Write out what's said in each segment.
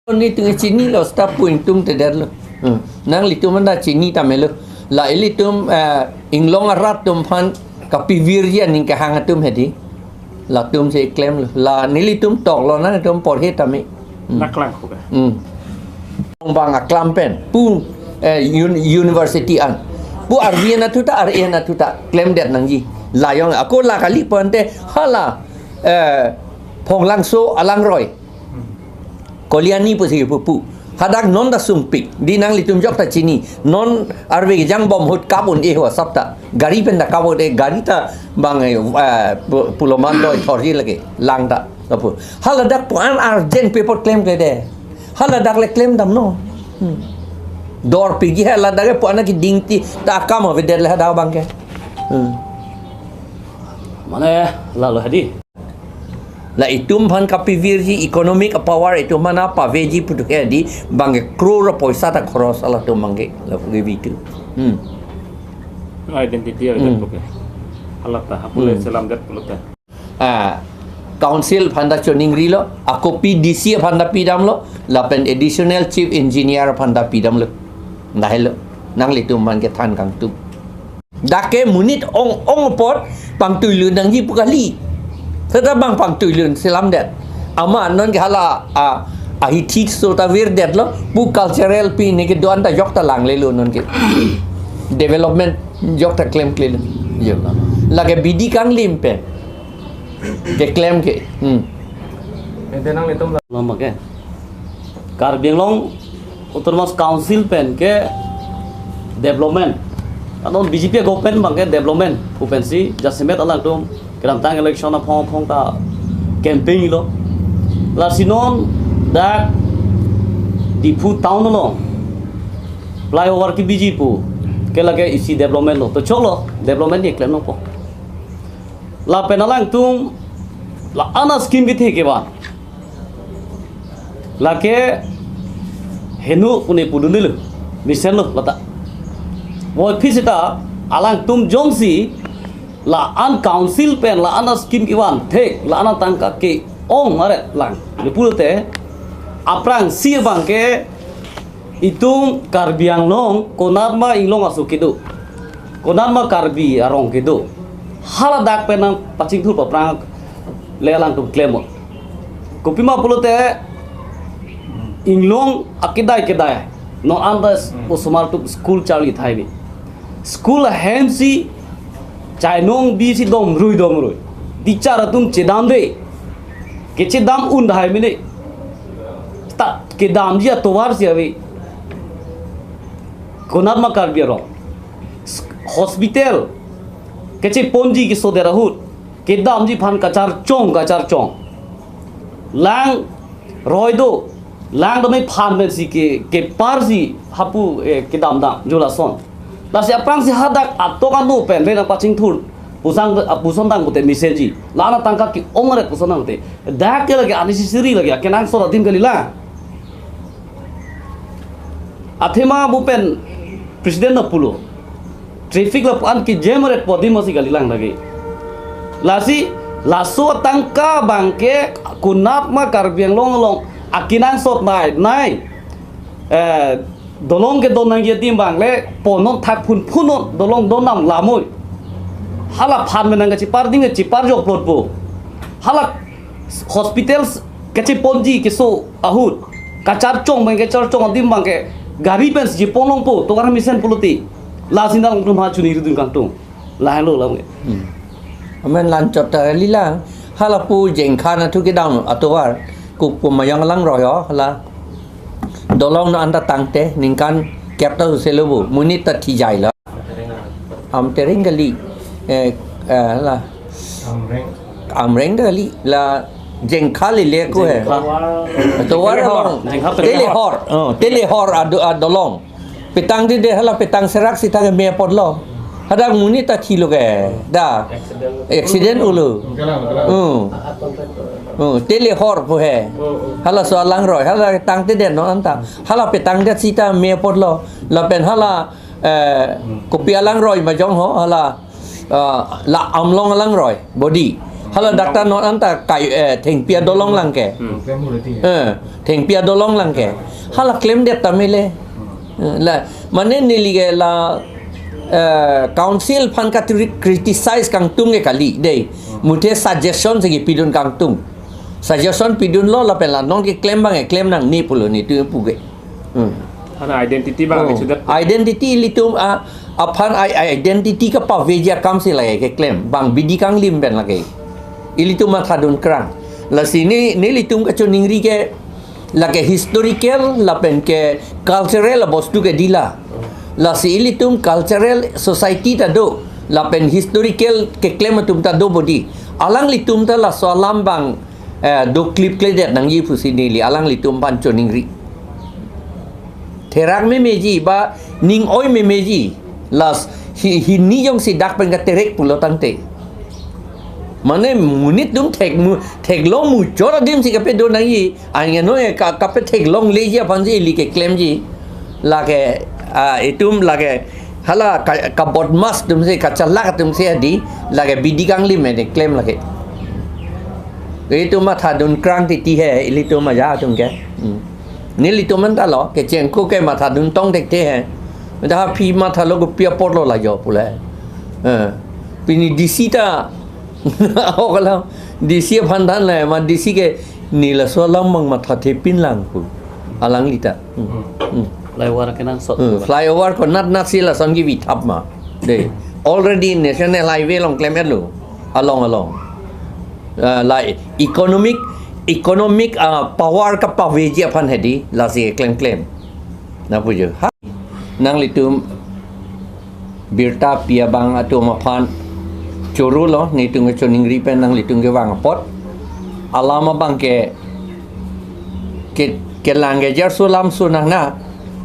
Ni tengah Cini lo start point tum teder lo. Nang litum anda Cini tamelo. La ilitum inglong arat tum pan kapi virja ning ke hangatum hedi. La tum se claim lo. La nilitum tok lo na tum por he tami. Naklang ko ba? Bang aklam pen pu university an. Pu arviana tuta ariana tuta claim det nang ji. La yong aku la kali ponte hala phong lang so alang roy. Koliani pun sih pupu. Hadak non da sumpik. Di nang litum jok ta Cini. Non arve jang bom hut kabun wa sabta. Gari pen da kabun gari ta bang pulau mandoi thori lagi lang ta. Apa? Haladak puan arjen paper claim ke de. Haladak le claim dam no. Dor pigi haladak puan ki dingti ta kam ave de le hada bang ke. Mana lalu hadi? La itum pan kapi virji economic power itu mana pa veji putuk di bangge crore poisa ta cross ala tu mangge la gevi tu Identity ada ko ba? Halata hapule salam dat puluta. Council phanda choning rilo ako PDC phanda pidam lo la pen additional chief engineer phanda pidam lo nahelo nang litum mangge than kang tu dake munit ong pot pang tuilu nang ji pukali Sedang pang tuilun selam dat. Ama non kala hitit so ta vir dat lo bu cultural pi ni ke doan ta jok ta lang le lo non ke. Development jok ta claim claim. Yo la. La ke bidi kang limpe. Ke claim ke. Ente nang litum lama ke. Kar Bianglong Autonomous Council pen ke development. Anon BJP government bang ke development. Kupensi jasimet alang tum Keram tang election na phong ta campaign lo la sinon da di pu town lo flyover ki biji pu ke lage isi development lo to cholo development ni claim no po la penalang tum la ana scheme bi the ke ba la ke henu pune pudunil mission lo lata wo fisita alang tum jongsi la an council pen la an scheme kiwan thek la an tangka ke ong are lang lepulute aprang si bangke itung karbiang long konarma inglong asu kidu konarma karbi arong kidu hala dak penang pacing thul paprang lelang tu claim kopima pulute inglong akidai no andas usmar tu school chali thaibi school hensi Chainong bi si dom rui dicara tum cedam de ke cedam un dai mine ta ke dam dia towar si ave konat makar biaro hospital ke che ponji ki so de rahut ke dam ji phan kachar chong lang roi do lang do me phan me si ke par si hapu ke dam jola son Nasi apang si hadak atau kan tu pen lena pacing thul pusang tang kute message lana tangka ki ongret pusang kute dak ke lagi anisi siri lagi kenang sora dim kali la athema bu pen presiden na pulo traffic la pan ki jemret podi masi kali lang lagi lasi laso tangka bangke kunat ma karbiang long akinang sot nai dolong ke donang ye timbang le ponon thak punon dolong donam lamoy hala phan menang ke cipar ding cipar jok plot po hala hospitals ke ponji ke so ahut kacar chong bang ke char chong timbang ke gari pens ji ponong po to kar mission puluti la sinal tum ha chuni ridun kang tung la lo la amen lan chot ta lila hala pu jeng khana thu ke dang atowar ku mayang lang roy hala dolong no anda tangte ningkan capital selebu munita tijai la tering gali la amreng gali la jengkhali le ko hai to war telehor dolong petang de hala petang serak sita ke me podlo hadang munita thilo ke da accident ulu telehor po hai hala so lang roi hala tang te den no anta hala petang de sita me podlo la pen hala kopi alang roi ma jong ho hala la amlong alang roi body hala daktar non anta kai theng pia dolong lang ke theng pia dolong lang ke hala claim det tamile la mane nilige la council phan ka criticize kang tung ke kali dei mute suggestion segi pidun kang tung suggestion pidun lo la pela non ke claim bang claim nang ni pulo ni tu puge Ana identity bang sudah identity litum upon identity ka paveja council lagi ke claim bang bidi kang lim ben lagi ilitum mathadun krang la sini ni litum ka choningri ke lagi historical la pen ke cultural bostu ke dila la si ilitum cultural society ta do la pen historical ke claim tum ta do body alang litum ta la salam bang do clip kledet nang yi fu sini li alang litum pan choningri Terak me meji ba ning oi me meji las hi ni yong si dak pen ka terek pulo tante mane munit dum tek long mu chora dim si ka pe do nang yi anya no ka pe tek long le ji pan ji li ke claim ji la ke itum la ke hala ka bot mas dum se ka chalak dum se di la ke bidikang lim me de claim la ke itu ma thadun krang ti hai ili tu ma ja tum ke Nili tu man talo ke cengku ke mata dun tong tek te hai dah pi mata lo ko pia pot lo la jo pula pini disita kalau disi phandan le ma disi ke nila so lam mang mata the pin lang pu alang lita flyover kenan sot flyover ko nat sila son gi vi thap ma de already national highway long claim lo along like economic power ka paveji aphan hedi lasi claim na pujo ha nang litum birta pia bang atu ma phan choru lo ni tung choning ri pen nang litung ge wang pot alama bang ke lange jar sulam sunang na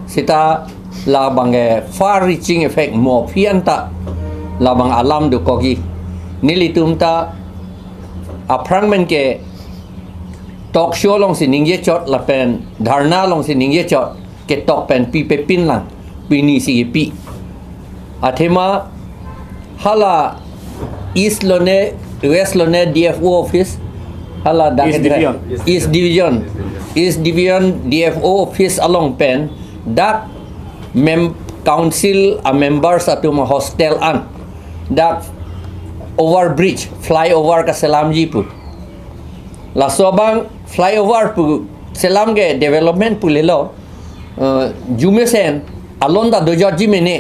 sita la bang far reaching effect mo fianta la bang alam du kogi ni litum ta aprang men ke talk show long si ningye chot la pen dharna long si ningye chot ke tok pen pi pe pin lang pini si pi athema hala east lone west lone DFO office hala east division DFO office along pen dak council members atuma hostel an dak overbridge flyover ka selam ji pu la sobang flyover pu selam ge development pu lelo jume sen alonda dojaji mene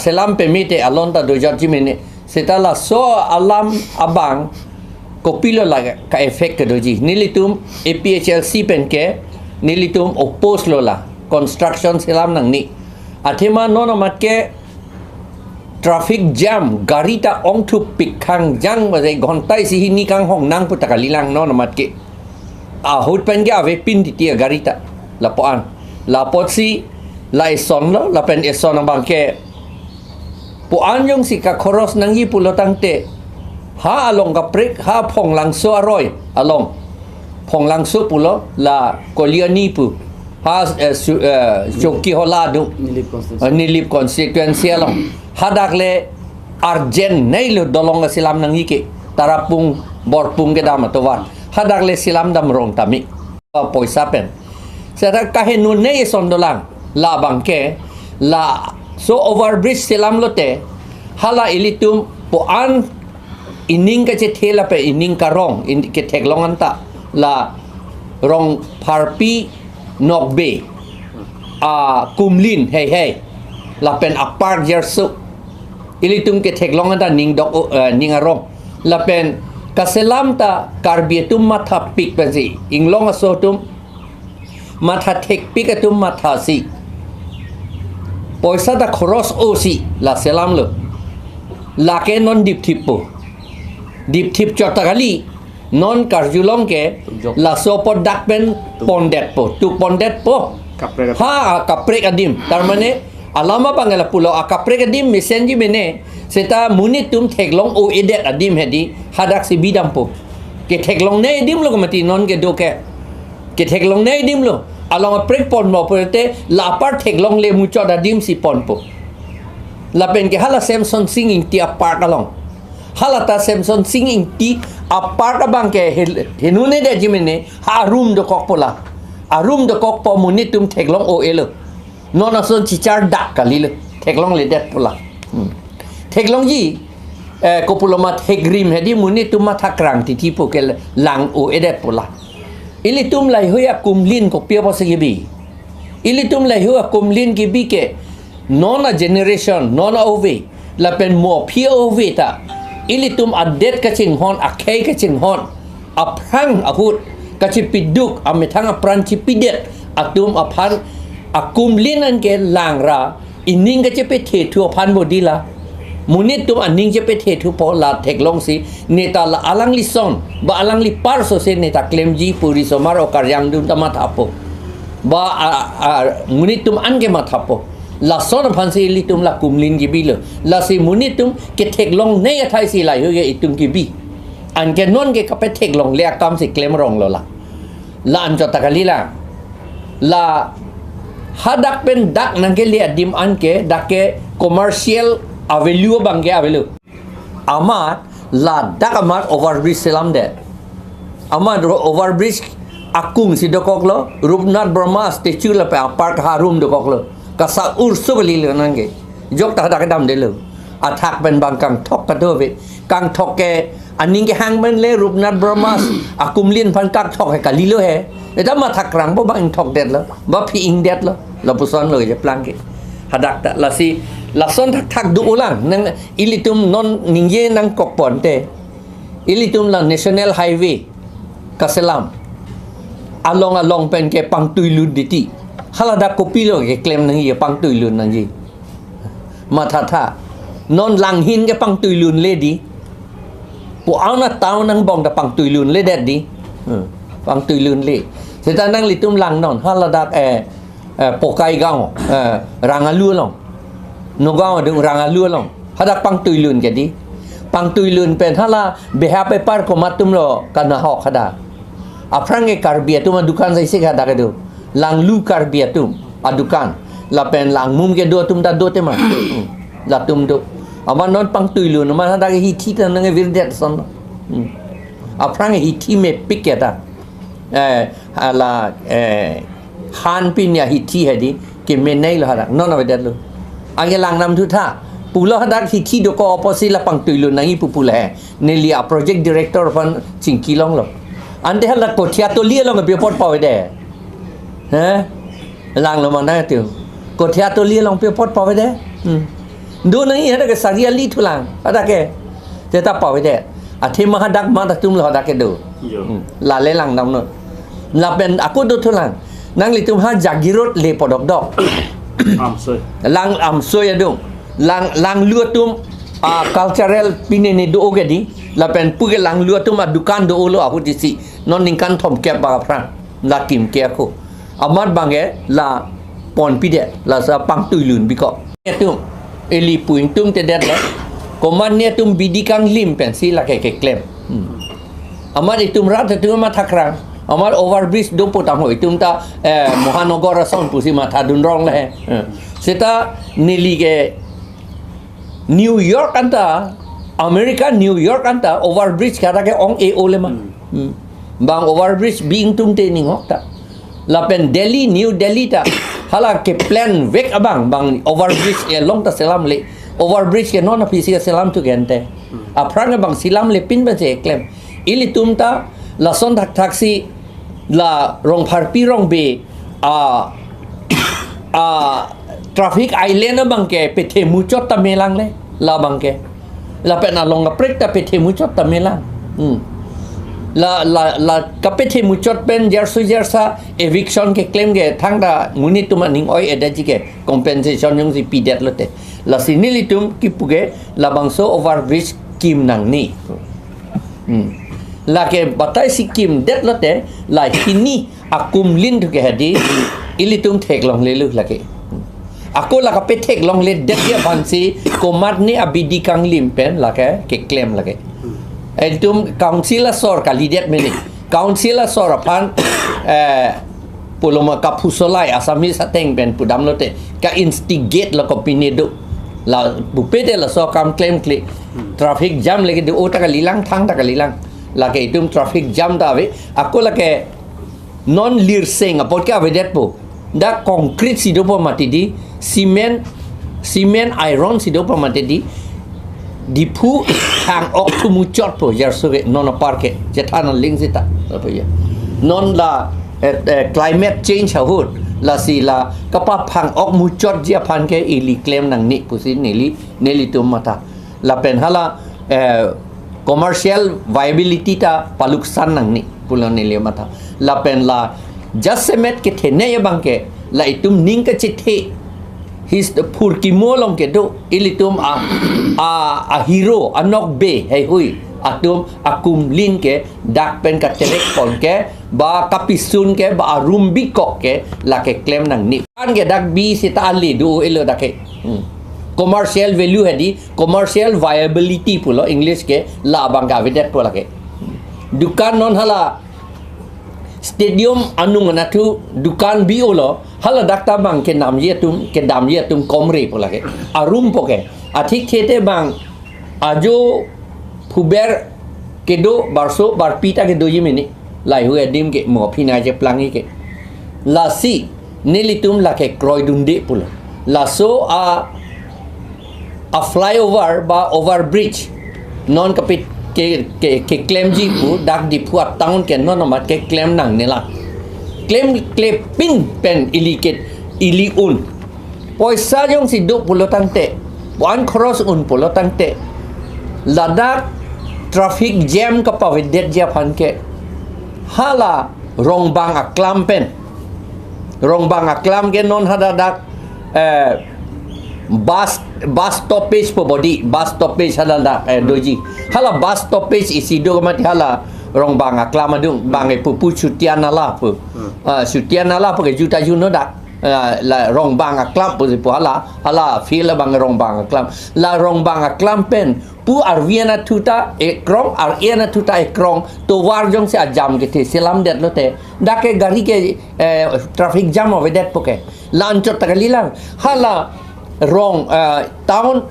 selam permite alonda dojaji mene setala so alam abang kopilo la ka effect ke doji nilitum APHLC pen ke nilitum oppose lola construction selam nang ni athema nono mat ke traffic jam gari ta ong thu pikhang jang ba jai gontai si hi ni kang hong nang pu taka lilang no namat ke hut pen ga ve pin ti tia gari ta la po an la pot si la son lo la pen son bang ke po an yong si ka khoros nang yi pu lo tang te ha along ka prek ha phong lang so aroi along phong lang so pu lo la koliani pu ha choki hola du nilip constituency along hadak le arjen nei lo dolong silam nang yike tarapung borpung ke dam towar hadak le silam dam rong tami poisa pen sera kahe nu nei son dolang la bangke la so overbridge silam lote hala ilitum po an ining ka che thela pe ining ka rong in ke theklong anta la rong pharpi nokbe kumlin hey la pen apar jersu ilitum ke theklong anta ning dok ning arong la pen kaselam ta karbietum matha pik pensi inglong asotum matha thek pikatum matha si poisa da khoros osi la selam lo la ke non dip thip chotakali non karjulong ke la sopot dakpen pondet po tu pondet po ha kaprek adim tarmane alama bangala pulau akaprek adim mesenji mene seta munitum theklong o edet adim hedi hadak si bidam po ke theklong ne edim lo mati non ke doke ke theklong ne edim lo along prek pon mo pote la par theklong le mucho adim si pon po la pen ke hala samson singing ti apart along halata Samson singing ti apart abang ke henune de jimene ha room de kok pola a room de kok po munitum theklong o elo nona son chichar dak kalile theklong le det pola theklong ji kopuloma thegrim hedi munitum ma thakrang ti po ke lang o edet pola ilitum lai hoya kumlin ko pia posigi ilitum lai hoya kumlin ki bi ke nona generation nona ove la pen mo pia ove ta ilitum adet kaching hon akai kaching hon aprang ahut kachipiduk amethang apranchi pidet atum aphan akum linan ke langra ining kachipe thetu aphan bodila munit tum aning chepe thetu po la theklong si neta la alang li son ba alang li parso se neta klemji puri somar o karyang dun tama thapo ba munit tum ange mathapo la son phansi litum la kumlin gi bilo la si munitum ke theklong nei athai si lai hoye itum gi bi an ke non ke kape theklong le akam si klem rong lo la an cho takalila la hadak pen dak nang ke le dim an ke dak ke commercial value bang ke avelu amat la dak amat overbridge selam de amat overbridge akung si dokok lo Rupnath Brahma statue la pe park harum dokok lo kasa ursu beli le nange jok ta dak dam de lo athak ben bang kang thok ka do ve kang thok ke aning ke hang ben le Rupnath Brahma akumlin phan kak thok ka li lo he eta ma thak rang bo bang thok det lo ba phi ing det lo la puson lo je plang ke hadak ta la si la son thak thak du ulang nang ilitum non ningye nang kok pon te ilitum la national highway kaselam along pen ke pang tuilun diti halada kopi lo ke claim nang ye pang tuilun nang ji matha non lang hin ke pang tuilun le di pu auna taw nang bong da pang tuilun le det di pang tuilun le seta nang litum lang non halada pokai gao rangalu long no gao de rangalu long hada pang tuilun ke di pang tuilun pen hala beha pe par ko matum lo kana hok hada aprang ke karbia tu ma dukan sai se hada ke do lang lu karbia tu adukan la pen lang mum ke do tum da do te ma la tum do ama non pang tuilun ma hada ke hiti tan nge virdet son aprang ke hiti me piketa ala han pin ya hiti hedi ke me nei lo hada non avedet lo age lang nam thu tha pulo hadak hiti do ko opposite la pang tuilun nangi pupula nelia project director fan chingkilong lo ande hala kothia to lia lo be pot pawe de lang lo mana tu kothia to lia long pe pot pawe de do nangi hada ke saria li thulang ada ke teta pawe de athe ma hadak ma ta tum lo hadak ke do la le lang nam no la ben aku do thulang nang li tum ha jagirot le podok dok sorry. lang soy adung lang lua tum cultural pinene do ogedi la pen puge lang lua tum dukan do ulo aku disi non ningkan thom ke ba pran la kim ke ko amat bange la pon pide la sa pang tuilun biko tum eli puing tum te det la koman ne tum bidikang lim pen si la ke klem amat itum rat tu ma thakrang amar overbridge do potam hoi tum ta Mohanogor son pusi matha dun rong le seta nili ke New York anta America New York anta overbridge kata ke ong e ole ma bang overbridge being tum te ning hokta la pen Delhi New Delhi ta hala ke plan vek abang bang overbridge e long ta selam le overbridge ke non apisi ke selam tu gente aprang bang silam le pin ba je klem ili tum ta la son taksi la rong pharpi rong be traffic island bang ke pethe muchot ta melang le la bang ke la pe na long prek ta pethe muchot ta melang la kapethe muchot pen jersa eviction ke claim ge thang da muni tum aning oi edaji ke compensation yung si pidet lote la sinilitum ki puge la bangso overbridge kim nang ni la ke batai sikim det lote la hini akum lin thu ke hadi ilitum theklong le lu la ke ako la ka pe theklong le det ya bansi komat ni abidi kang lim pen la ke claim la ke etum council sor kalidet meni council sor apan puloma kapusolai asami sateng pen pudam lote ka instigate la ko pinedo la bupete la so kam claim kli traffic jam lagi de ota ka lilang thang ta ka lilang la ke itum traffic jam ta ave ako la ke non lir seng apot ka vedet po da concrete si do po mati di cement iron si do po mati di phu hang ok tu mu chot po jar so non parke jetana ling sita apa ya non la climate change hahut la si la kapa phang ok mu chot dia phan ke ili claim nang ni pusi neli tum mata la pen hala commercial viability ta paluksan nang ni pulo neli mata la pen la just semet ke thene ya bangke la itum ning ka chithe his the pur ki molong ke do ilitum a hero anok be hey hui atum akum lin ke dak pen ka terek pon ke ba kapisun ke ba rumbi kok ke la ke claim nang ni kan ke dak bi sita ali do elo dak ke commercial value hadi commercial viability pulo english ke la bangka vedet pola ke dukan non hala stadium anung natu dukan biolo hala dakta bang ke nam ye tum komre pola ke arum poke athik thete bang ajo puber kedo barso barpita ke doji mini lai hu edim ke mo phina je plangi ke la si nelitum la ke kroidunde pola la so a flyover ba over bridge non kapit ke claim ji pu dak di puat town ke non ma ke claim nang nela claim pin pen ili un poisa jong si do pulo tangte one cross un pulo tangte ladak traffic jam ka pawedet ja phan ke hala rongbang aklam pen rongbang aklam ke non hada dak bus stoppage po body bus stoppage hala dak doji hala bus stoppage isi do mati hala rongbang aklam adung bangai pupu cutian ala pu cutian ala po ke juta juno dak la rongbang aklam po hala feel bang rongbang aklam la rongbang aklam pen pu arviana tuta ekrong ariana tuta ekrong to war jong se ajam ke te selam det lote dake gari ke traffic jam over det poke lanchot takalilang hala rong town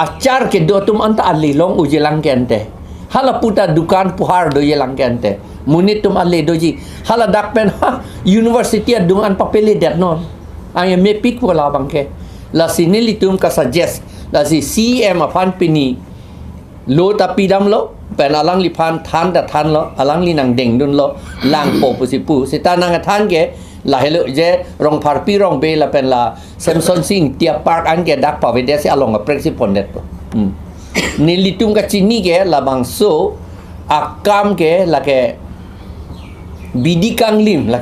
acar ke do tum anta alilong ujelang kente hala puta dukan puhar do yelang kente munit tum alle doji hala dakpen university adungan papele det non ay me pik wala bangke la sinili tum ka suggest la si cm apan pini lo tapi dam lo pen alang li pan than da than lo alang li nang deng dun lo lang po pusipu sita nang than ke la hello je rong parpi rong be la pen la samson sing tia park an ke dak pa ve de se along a principal net nili tum ka chini ke la bang so akam ke la ke bidi kang lim la